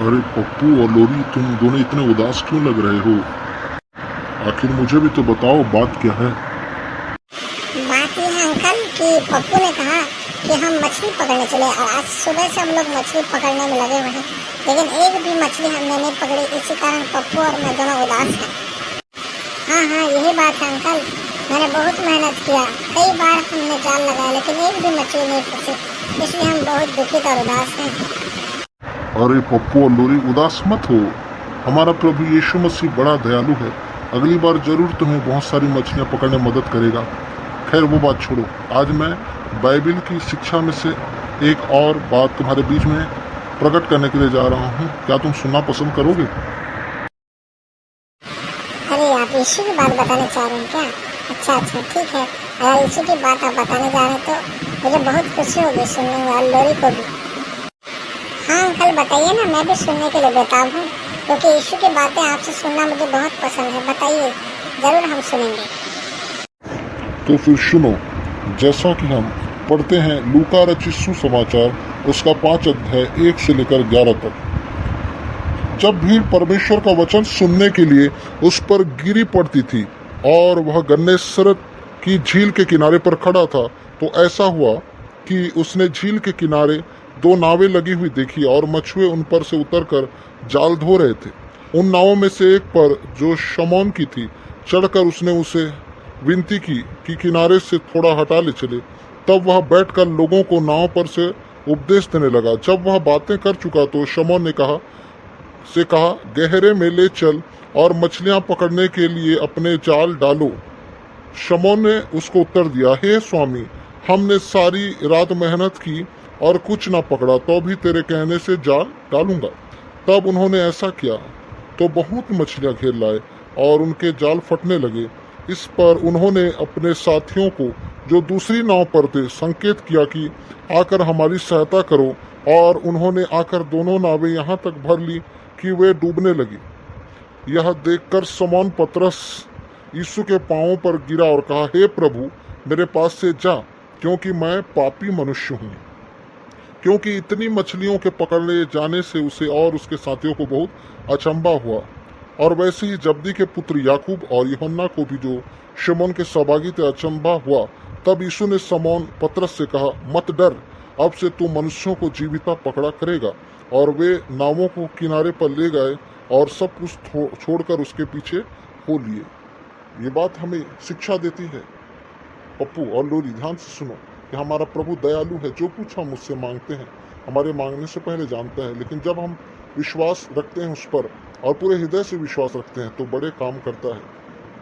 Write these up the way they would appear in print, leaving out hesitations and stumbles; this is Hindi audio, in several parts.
अरे पप्पू और लोरी, तुम दोनों इतने उदास क्यों लग रहे हो? आखिर मुझे भी तो बताओ, बात क्या है? बात यह है अंकल कि पप्पू ने कहा कि हम मछली पकड़ने चले और आज सुबह से हम लोग मछली पकड़ने में लगे हुए हैं, लेकिन एक भी मछली हमने नहीं पकड़ी। इसी कारण पप्पू और मैं दोनों उदास हैं। हाँ, यही बात है अंकल। मैंने बहुत मेहनत किया, कई बार हमने जाल लगाया, लेकिन एक भी मछली नहीं फंसी, इसलिए हम बहुत दुखित और उदास हैं। अरे पप्पू और लोरी, उदास मत हो। हमारा प्रभु यीशु मसीह बड़ा दयालु है, अगली बार जरूर तुम्हें बहुत सारी मछलियाँ पकड़ने में मदद करेगा। खैर वो बात छोड़ो, आज मैं बाइबिल की शिक्षा में से एक और बात तुम्हारे बीच में प्रकट करने के लिए जा रहा हूँ। क्या तुम सुनना पसंद करोगे? अरे आप यीशु की बात बताने चाह रहे हैं क्या? अच्छा, ठीक है। अगर यीशु की बात आप बताने जा रहे हैं तो मुझे बहुत खुशी होगी सुनने में, और लोरी को भी। हाँ अंकल, बताइए ना, मैं भी सुनने के लिए बेताब हूँ, क्योंकि यीशु की बातें आपसे सुनना मुझे बहुत पसंद है। बताइए, जरूर हम सुनेंगे। तो फिर सुनो, जैसा कि हम पढ़ते हैं लूका रचित सुसमाचार उसका 5 अध्याय 1 से लेकर 11 तक। जब भीड़ परमेश्वर का वचन सुनने के लिए उस पर गिरी पड़ती थी और वह गन्नेसरत की झील के किनारे पर खड़ा था, तो ऐसा हुआ कि उसने झील के किनारे 2 नावें लगी हुई देखी और मछुए उन पर से उतरकर जाल धो रहे थे। उन नावों में से एक पर, जो शमौन की थी, चढ़कर उसने उसे विनती की कि किनारे से थोड़ा हटा ले चले। तब वह बैठकर लोगों को नाव पर से उपदेश देने लगा। जब वह बातें कर चुका तो शमौन ने कहा, गहरे में ले चल और मछलियां पकड़ने के लिए अपने जाल डालो। शमौन ने उसको उत्तर दिया, हे स्वामी, हमने सारी रात मेहनत की और कुछ ना पकड़ा, तो भी तेरे कहने से जाल डालूंगा। तब उन्होंने ऐसा किया तो बहुत मछलियां घेर लाए और उनके जाल फटने लगे। इस पर उन्होंने अपने साथियों को, जो दूसरी नाव पर थे, संकेत किया कि आकर हमारी सहायता करो, और उन्होंने आकर दोनों नावें यहाँ तक भर ली कि वे डूबने लगी। यह देखकर शमौन पतरस यीशु के पांवों पर गिरा और कहा, हे प्रभु, मेरे पास से जा, क्योंकि मैं पापी मनुष्य हूँ। क्योंकि इतनी मछलियों के पकड़े जाने से उसे और उसके साथियों को बहुत अचंभा हुआ। और वैसे ही जब्दी के पुत्र याकूब और यूहन्ना को भी, जो शमौन के सहभागी थे, अचंभा हुआ। तब यीशु ने शमौन पतरस से कहा, मत डर, अब से तू मनुष्यों को जीविता पकड़ा करेगा। और वे नावों को किनारे पर ले गए और सब कुछ छोड़कर उसके पीछे हो लिए। ये बात हमें शिक्षा देती है। पप्पू और लोरी, ध्यान से सुनो कि हमारा प्रभु दयालु है। जो कुछ हम उससे मांगते हैं, हमारे मांगने से पहले जानता है, लेकिन जब हम विश्वास रखते हैं उस पर और पूरे हृदय से विश्वास रखते हैं तो बड़े काम करता है।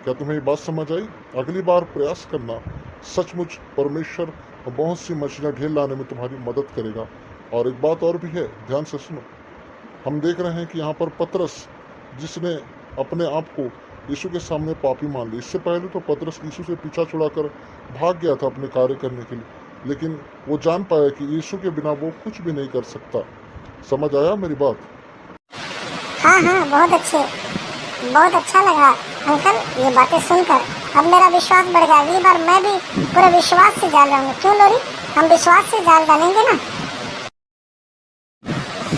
क्या तुम्हें ये बात समझ आई? अगली बार प्रयास करना, सचमुच परमेश्वर बहुत सी मछलियाँ ढेर लाने में तुम्हारी मदद करेगा। और एक बात और भी है, ध्यान से सुनो। हम देख रहे हैं कि यहाँ पर पतरस, जिसने अपने आप को यीशु के सामने पापी मान ली। इससे पहले तो पतरस यीशु से पीछा छुड़ाकर भाग गया था अपने कार्य करने के लिए, लेकिन वो जान पाया कि यीशु के बिना वो कुछ भी नहीं कर सकता। समझ आया मेरी बात? हाँ, बहुत अच्छा लगा अंकल ये बातें सुनकर। अब मेरा विश्वास बढ़ गया। अगली बार मैं भी पूरे विश्वास से जाल डालूंगा। क्यों लोरी, हम विश्वास से जाल डालेंगे ना?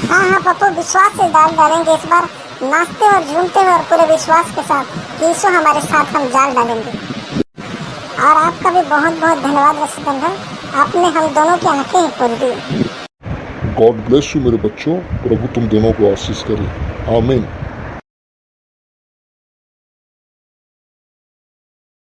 हाँ पप्पू, विश्वास से जाल डालेंगे इस बार, नाचते और झूमते हुए और पूरे विश्वास के साथ। यीशु हमारे साथ, हम जाल डालेंगे। और आपका भी बहुत बहुत धन्यवाद रसिक अंकल, आपने हम दोनों की आंखें ही खोल दी। गॉड ब्लेस यू मेरे बच्चों। प्रभु तुम दोनों को आशीष करे। आमीन।